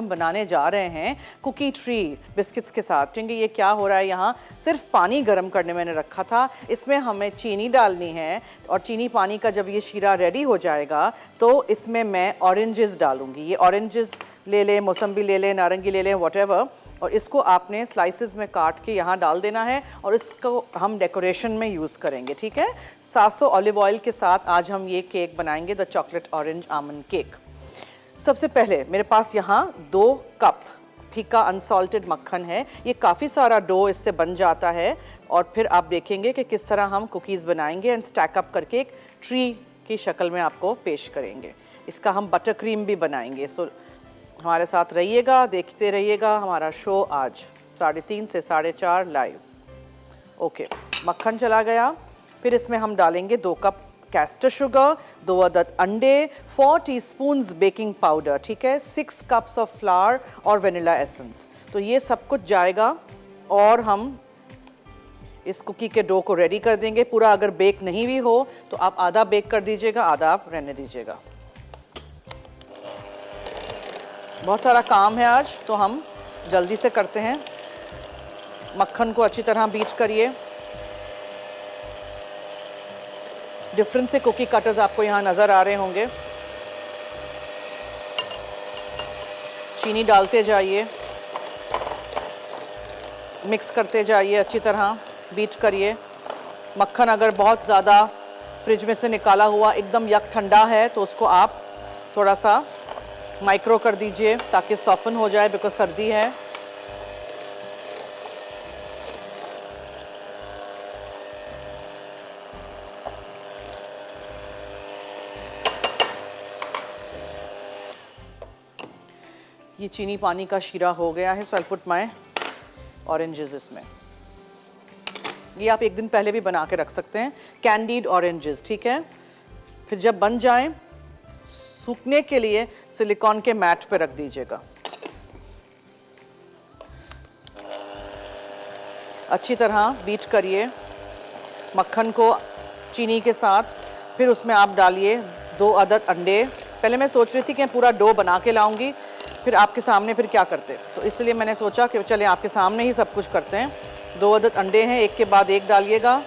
हम बनाने जा रहे हैं कुकी ट्री बिस्किट्स के साथ। ठीक है, ये क्या हो रहा है, यहाँ सिर्फ पानी गर्म करने मैंने रखा था, इसमें हमें चीनी डालनी है और चीनी पानी का जब ये शीरा रेडी हो जाएगा तो इसमें मैं ऑरेंजेस डालूंगी। ये ऑरेंजेस ले लें, मौसम्बी ले लें, नारंगी ले लें, व्हाटएवर, और इसको आपने स्लाइसेस में काट के यहाँ डाल देना है और इसको हम डेकोरेशन में यूज़ करेंगे। ठीक है, 700 ऑलिव ऑयल के साथ आज हम ये केक बनाएंगे, the chocolate orange almond cake. सबसे पहले मेरे पास यहाँ 2 कप फीका अनसॉल्टेड मक्खन है। ये काफ़ी सारा डो इससे बन जाता है और फिर आप देखेंगे कि किस तरह हम कुकीज़ बनाएंगे एंड स्टैक अप करके एक ट्री की शक्ल में आपको पेश करेंगे। इसका हम बटर क्रीम भी बनाएंगे। सो हमारे साथ रहिएगा, देखते रहिएगा हमारा शो आज 3:30 से 4:30 लाइव। ओके, मक्खन चला गया। फिर इसमें हम डालेंगे 2 कप कैस्टर शुगर, 2 अदद अंडे, 4 टीस्पून्स बेकिंग पाउडर, ठीक है, 6 कप्स ऑफ फ्लावर और वेनिला एसेंस। तो ये सब कुछ जाएगा और हम इस कुकी के डो को रेडी कर देंगे। पूरा अगर बेक नहीं भी हो तो आप आधा बेक कर दीजिएगा, आधा आप रहने दीजिएगा। बहुत सारा काम है आज तो हम जल्दी से करते हैं। मक्खन को अच्छी तरह बीट करिए। डिफरेंट से कुकी कटर्स आपको यहाँ नज़र आ रहे होंगे। चीनी डालते जाइए, मिक्स करते जाइए, अच्छी तरह बीट करिए। मक्खन अगर बहुत ज़्यादा फ्रिज में से निकाला हुआ एकदम यक ठंडा है तो उसको आप थोड़ा सा माइक्रो कर दीजिए ताकि सॉफ्टन हो जाए, बिकॉज सर्दी है। ये चीनी पानी का शीरा हो गया है। सो आई पुट माय ऑरेंजेस इसमें। ये आप एक दिन पहले भी बना के रख सकते हैं, कैंडीड ऑरेंजेस, ठीक है। फिर जब बन जाए सूखने के लिए सिलिकॉन के मैट पे रख दीजिएगा। अच्छी तरह बीट करिए मक्खन को चीनी के साथ। फिर उसमें आप डालिए 2 अदद अंडे। पहले मैं सोच रही थी कि मैं पूरा डो बना के लाऊंगी, फिर आपके सामने फिर क्या करते, तो इसलिए मैंने सोचा कि चले आपके सामने ही सब कुछ करते हैं। 2 अदद अंडे हैं, एक के बाद एक डालिएगा।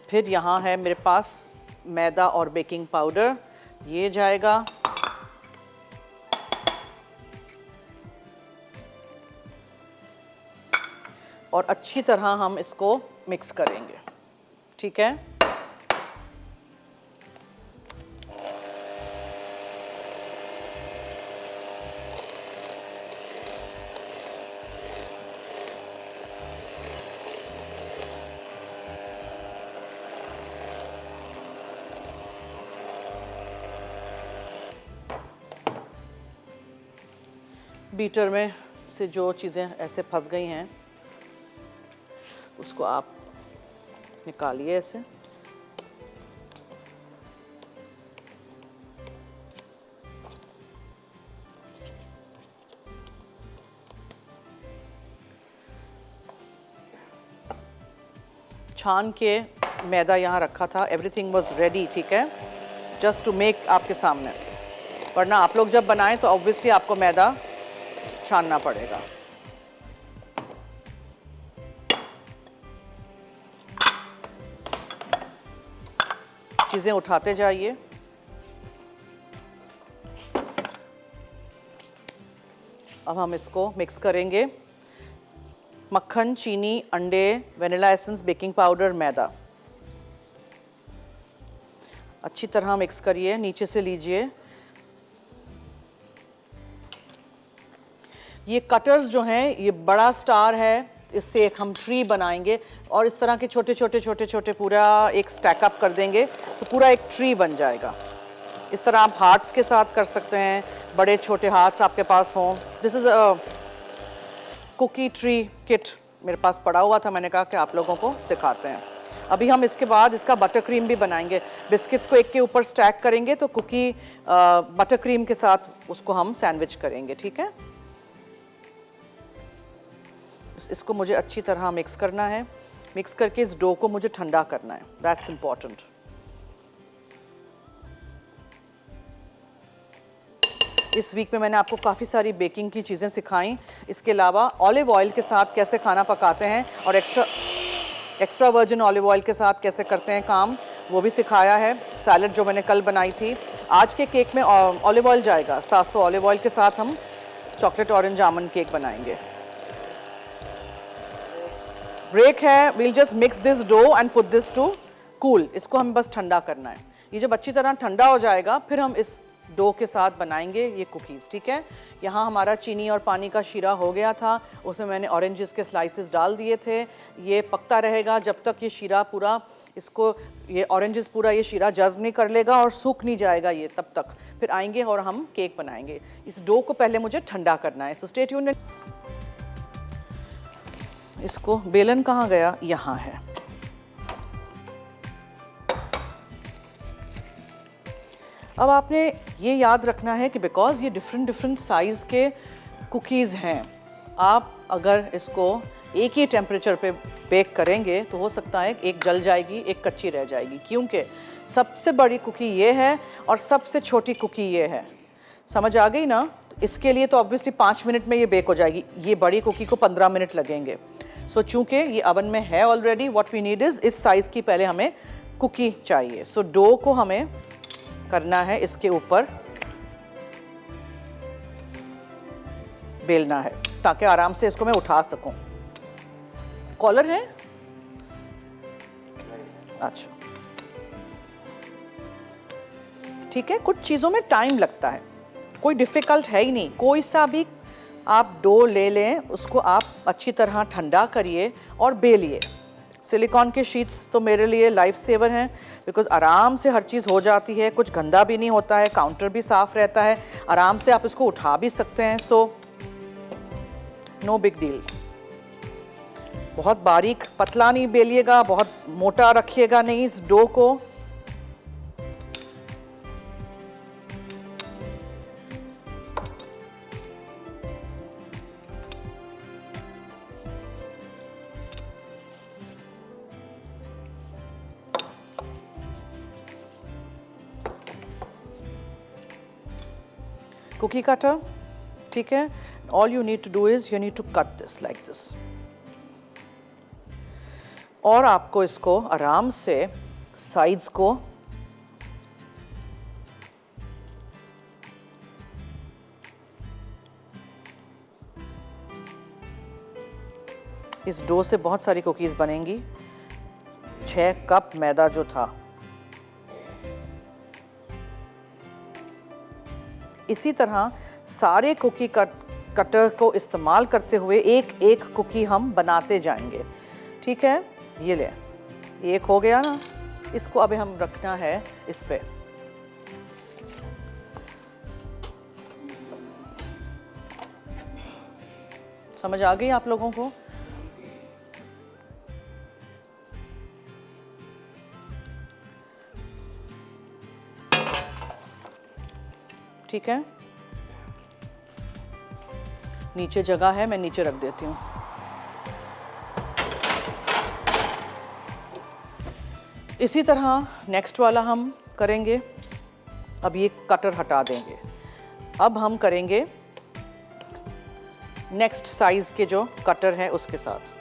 फिर यहाँ है मेरे पास मैदा और बेकिंग पाउडर, ये जाएगा। और अच्छी तरह हम इसको मिक्स करेंगे, ठीक है। बीटर में से जो चीज़ें ऐसे फंस गई हैं उसको आप निकालिए ऐसे। छान के मैदा यहाँ रखा था, एवरीथिंग वाज रेडी, ठीक है, जस्ट टू मेक आपके सामने। वरना आप लोग जब बनाएं तो ऑब्वियसली आपको मैदा छानना पड़ेगा। चीज़ें उठाते जाइए। अब हम इसको मिक्स करेंगे। मक्खन, चीनी, अंडे, वेनिला एसेंस, बेकिंग पाउडर, मैदा। अच्छी तरह मिक्स करिए, नीचे से लीजिए। ये कटर्स जो हैं, ये बड़ा स्टार है, इससे एक हम ट्री बनाएंगे और इस तरह के छोटे छोटे छोटे छोटे पूरा एक स्टैक अप कर देंगे तो पूरा एक ट्री बन जाएगा। इस तरह आप हार्ट्स के साथ कर सकते हैं, बड़े छोटे हार्ट्स आपके पास हों। This is a cookie tree kit मेरे पास पड़ा हुआ था, मैंने कहा कि आप लोगों को सिखाते हैं। अभी हम इसके बाद इसका बटर क्रीम भी बनाएंगे। बिस्किट्स को एक के ऊपर स्टैक करेंगे तो कुकी बटर क्रीम के साथ उसको हम सैंडविच करेंगे, ठीक है। इसको मुझे अच्छी तरह मिक्स करना है। मिक्स करके इस डो को मुझे ठंडा करना है, दैट्स इम्पॉर्टेंट। इस वीक में मैंने आपको काफ़ी सारी बेकिंग की चीज़ें सिखाई। इसके अलावा ऑलिव ऑयल के साथ कैसे खाना पकाते हैं और एक्स्ट्रा वर्जिन ऑलिव ऑयल के साथ कैसे करते हैं काम, वो भी सिखाया है। सैलड जो मैंने कल बनाई थी। आज के केक में ऑलिव ऑयल जाएगा, 700 ऑलिव ऑयल के साथ हम चॉकलेट ऑरेंज आमंड केक बनाएंगे। ब्रेक है, we'll just mix this dough and put this to cool. इसको हमें बस ठंडा करना है। ये जब अच्छी तरह ठंडा हो जाएगा फिर हम इस डो के साथ बनाएंगे ये कुकीज़, ठीक है। यहाँ हमारा चीनी और पानी का शीरा हो गया था, उसमें मैंने ऑरेंजेस के स्लाइसेस डाल दिए थे। ये पकता रहेगा जब तक ये शीरा पूरा इसको ये ऑरेंजेस पूरा ये शीरा जज्ब नहीं कर लेगा और सूख नहीं जाएगा ये, तब तक फिर आएंगे और हम केक बनाएंगे। इस डो को पहले मुझे ठंडा करना है, सो स्टे ट्यून्ड। इसको बेलन कहाँ गया, यहाँ है। अब आपने ये याद रखना है कि बिकॉज ये डिफरेंट साइज़ के कुकीज़ हैं, आप अगर इसको एक ही टेम्परेचर पे बेक करेंगे तो हो सकता है एक जल जाएगी, एक कच्ची रह जाएगी, क्योंकि सबसे बड़ी कुकी ये है और सबसे छोटी कुकी ये है। समझ आ गई ना? तो इसके लिए तो ऑब्वियसली 5 मिनट में ये बेक हो जाएगी, ये बड़ी कुकी को 15 मिनट लगेंगे। सो चूँकि ये अवन में है already, what we need is इस साइज़ की पहले हमें कुकी चाहिए। सो डो को हमें करना है, इसके ऊपर बेलना है ताकि आराम से इसको मैं उठा सकूं। कॉलर है? अच्छा, ठीक है। कुछ चीज़ों में टाइम लगता है, कोई डिफ़िकल्ट है ही नहीं। कोई सा भी आप डो ले लें, उसको आप अच्छी तरह ठंडा करिए और बेलिए। सिलिकॉन के शीट्स तो मेरे लिए लाइफ सेवर हैं, बिकॉज आराम से हर चीज़ हो जाती है, कुछ गंदा भी नहीं होता है, काउंटर भी साफ़ रहता है, आराम से आप इसको उठा भी सकते हैं। So no big deal. बहुत बारीक पतला नहीं बेलिएगा, बहुत मोटा रखिएगा नहीं इस डो को। कुकी कटर, ठीक है। All you need to do is you need to cut this like this, और आपको इसको आराम से साइड्स को इस डो से बहुत सारी कुकीज बनेंगी। 6 कप मैदा जो था, इसी तरह सारे कुकी कटर को इस्तेमाल करते हुए एक एक कुकी हम बनाते जाएंगे, ठीक है। ये ले, एक हो गया ना, इसको अभी हम रखना है इस पे। समझ आ गई आप लोगों को? ठीक है, नीचे जगह है, मैं नीचे रख देती हूँ। इसी तरह नेक्स्ट वाला हम करेंगे। अब ये कटर हटा देंगे, अब हम करेंगे नेक्स्ट साइज के जो कटर है उसके साथ।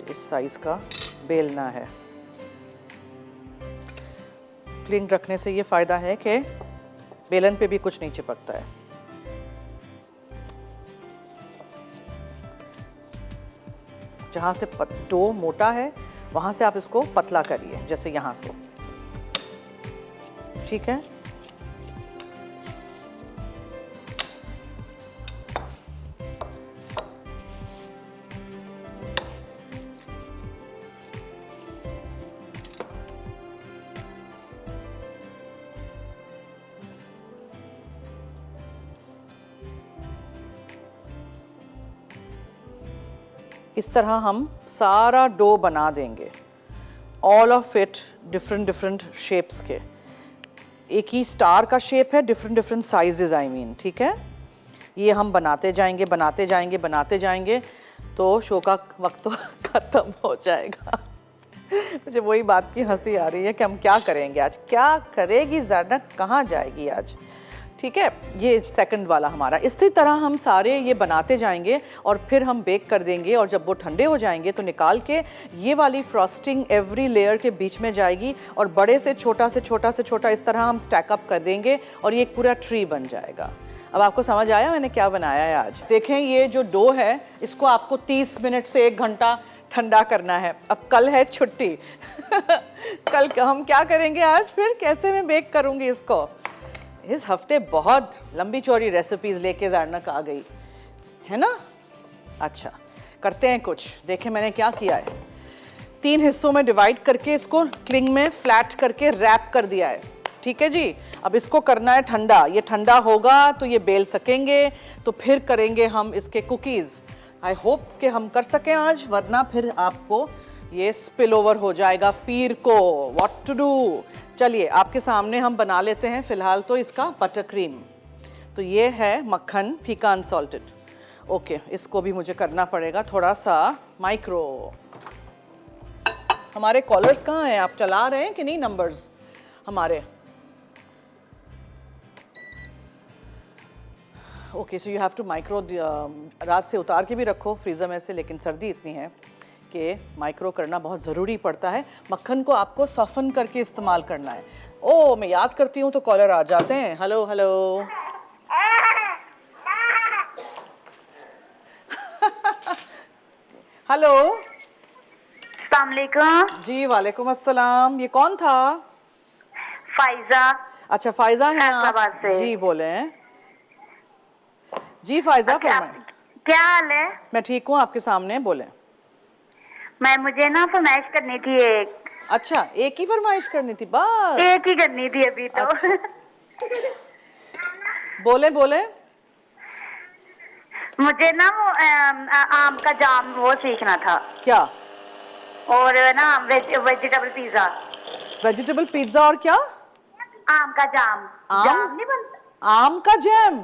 इस साइज का बेलना है। क्लीन रखने से ये फायदा है कि बेलन पे भी कुछ नहीं चिपकता है। जहां से डो मोटा है वहां से आप इसको पतला करिए, जैसे यहां से, ठीक है। इस तरह हम सारा डो बना देंगे, all of it different different shapes के। एक ही स्टार का शेप है, different different sizes I mean, ठीक है। ये हम बनाते जाएंगे बनाते जाएंगे बनाते जाएंगे, तो शो का वक्त तो ख़त्म हो जाएगा। मुझे वही बात की हंसी आ रही है कि हम क्या करेंगे आज, क्या करेगी ज़ारना, कहाँ जाएगी आज, ठीक है। ये सेकंड वाला हमारा, इसी तरह हम सारे ये बनाते जाएंगे और फिर हम बेक कर देंगे, और जब वो ठंडे हो जाएंगे तो निकाल के ये वाली फ्रॉस्टिंग एवरी लेयर के बीच में जाएगी, और बड़े से छोटा से छोटा से छोटा इस तरह हम स्टैक अप कर देंगे और ये एक पूरा ट्री बन जाएगा। अब आपको समझ आया मैंने क्या बनाया है आज। देखें ये जो डो है इसको आपको 30 मिनट से 1 घंटा ठंडा करना है। अब कल है छुट्टी कल हम क्या करेंगे आज, फिर कैसे मैं बेक करूँगी इसको। इस हफ्ते बहुत लंबी चौड़ी रेसिपीज लेके ज़ारनक आ गई है ना। अच्छा करते हैं कुछ, देखें मैंने क्या किया है, 3 हिस्सों में डिवाइड करके इसको क्लिंग में फ्लैट करके रैप कर दिया है, ठीक है जी। अब इसको करना है ठंडा, ये ठंडा होगा तो ये बेल सकेंगे, तो फिर करेंगे हम इसके कुकीज़। आई होप कि हम कर सकें आज, वरना फिर आपको ये स्पिल ओवर हो जाएगा पीर को। व्हाट टू डू, चलिए आपके सामने हम बना लेते हैं फिलहाल तो इसका बटर क्रीम। तो ये है मक्खन फीका अनसॉल्टेड, ओके। इसको भी मुझे करना पड़ेगा थोड़ा सा माइक्रो। हमारे कॉलर्स कहाँ हैं, आप चला रहे हैं कि नहीं नंबर्स हमारे। Okay so you have to micro, रात से उतार के भी रखो फ्रीज़र में से, लेकिन सर्दी इतनी है कि माइक्रो करना बहुत ज़रूरी पड़ता है। मक्खन को आपको सॉफन करके इस्तेमाल करना है। ओ मैं याद करती हूँ तो कॉलर आ जाते हैं। हेलो हेलो हेलो अस्सलाम वालेकुम। जी वालेकुम अस्सलाम। ये कौन था? फाइजा। अच्छा फाइजा हैं फैसलाबाद आप से। जी, बोले हैं जी फाइजा। अच्छा, क्या हाल है? मैं ठीक हूँ, आपके सामने बोले। मुझे ना फरमाइश करनी थी एक। अच्छा एक ही फरमाइश करनी थी बस? एक ही करनी थी अभी तो। अच्छा। बोले बोले। मुझे ना वो आम का जाम वो सीखना था। क्या? और ना वेजिटेबल पिज्जा। वेजिटेबल पिज्जा और क्या? आम का जाम। आम? जाम नहीं बनता? आम का जैम?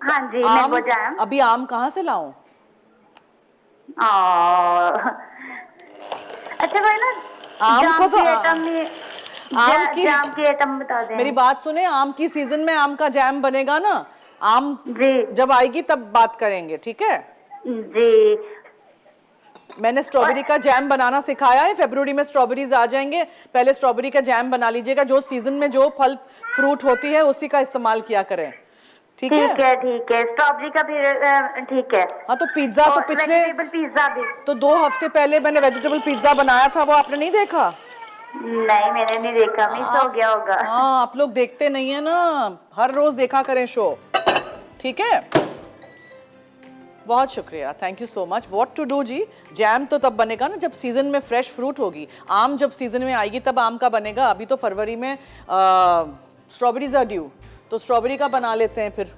हाँ जी मैंगो जैम। अभी आम कहाँ से लाऊं? अच्छा भाई ना आम को तो जाम की आइटम बता दें। मेरी बात सुने, आम की सीजन में आम का जैम बनेगा ना, आम जी जब आएगी तब बात करेंगे, ठीक है जी। मैंने स्ट्रॉबेरी का जैम बनाना सिखाया है, फरवरी में स्ट्रॉबेरीज आ जाएंगे, पहले स्ट्रॉबेरी का जैम बना लीजिएगा। जो सीजन में जो फल फ्रूट होती है उसी का इस्तेमाल किया करें, ठीक है ठीक है। स्ट्रॉबेरी का भी ठीक है। हाँ तो पिज्जा तो पिछले पिज्जा भी तो 2 हफ्ते पहले मैंने वेजिटेबल पिज्जा बनाया था, वो आपने नहीं देखा? नहीं मैंने नहीं देखा, मिस हो गया होगा। हाँ आप लोग देखते नहीं है ना, हर रोज देखा करें शो, ठीक है। बहुत शुक्रिया, thank you so much. What to do जी, जैम तो तब बनेगा ना जब सीजन में फ्रेश फ्रूट होगी। आम जब सीजन में आएगी तब आम का बनेगा। अभी तो फरवरी में स्ट्रॉबेरीज आर ड्यू, तो स्ट्रॉबेरी का बना लेते हैं फिर।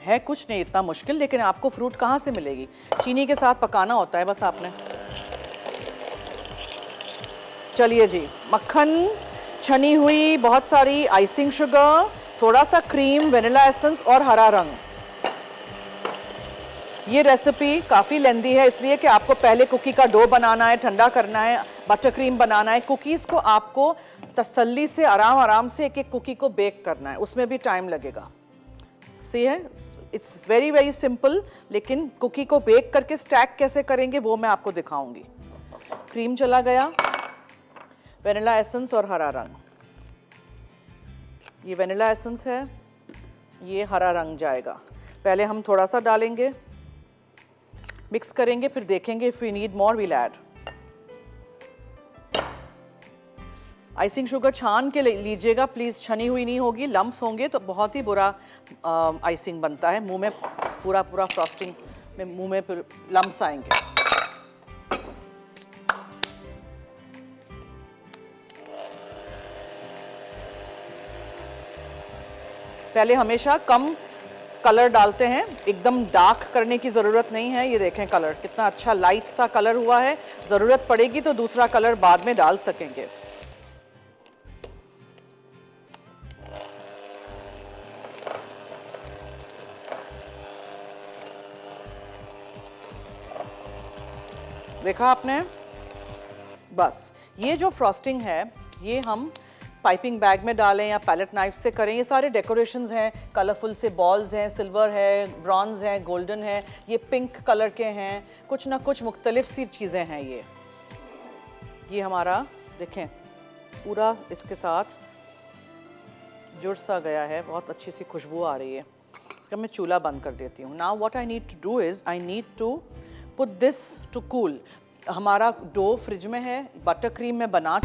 है कुछ नहीं इतना मुश्किल, लेकिन आपको फ्रूट कहाँ से मिलेगी, चीनी के साथ पकाना होता है बस आपने। चलिए जी, मक्खन, छनी हुई बहुत सारी आइसिंग शुगर, थोड़ा सा क्रीम, वेनिला एसेंस और हरा रंग। ये रेसिपी काफ़ी लेंदी है इसलिए कि आपको पहले कुकी का डो बनाना है, ठंडा करना है, बटर क्रीम बनाना है। कुकीज़ को आपको तसल्ली से आराम आराम से एक एक कुकी को बेक करना है, उसमें भी टाइम लगेगा। सी है, इट्स वेरी वेरी सिंपल, लेकिन कुकी को बेक करके स्टैक कैसे करेंगे वो मैं आपको दिखाऊंगी। क्रीम चला गया, वेनिला एसेंस और हरा रंग। ये वेनिला एसेंस है, ये हरा रंग जाएगा। पहले हम थोड़ा सा डालेंगे, मिक्स करेंगे, फिर देखेंगे if we need more we'll add. Icing sugar छान के लीजिएगा प्लीज़, छनी हुई नहीं होगी, लम्प्स होंगे तो बहुत ही बुरा आइसिंग बनता है, मुंह में पूरा पूरा फ्रॉस्टिंग में मुंह में फिर लम्प्स आएंगे। पहले हमेशा कम कलर डालते हैं, एकदम डार्क करने की ज़रूरत नहीं है। ये देखें कलर कितना अच्छा लाइट सा कलर हुआ है, ज़रूरत पड़ेगी तो दूसरा कलर बाद में डाल सकेंगे। देखा आपने? बस ये जो फ्रॉस्टिंग है ये हम पाइपिंग बैग में डालें या पैलेट नाइफ से करें। ये सारे डेकोरेशंस हैं, कलरफुल से बॉल्स हैं, सिल्वर है, ब्रॉन्ज है, गोल्डन है, ये पिंक कलर के हैं, कुछ ना कुछ मुख्तलिफ सी चीज़ें हैं। ये हमारा देखें पूरा इसके साथ जुड़ सा गया है, बहुत अच्छी सी खुशबू आ रही है। इसका मैं चूल्हा बंद कर देती हूँ। Now what I need to do is I need to put this to cool. हमारा डो फ्रिज में है, बटर क्रीम में बना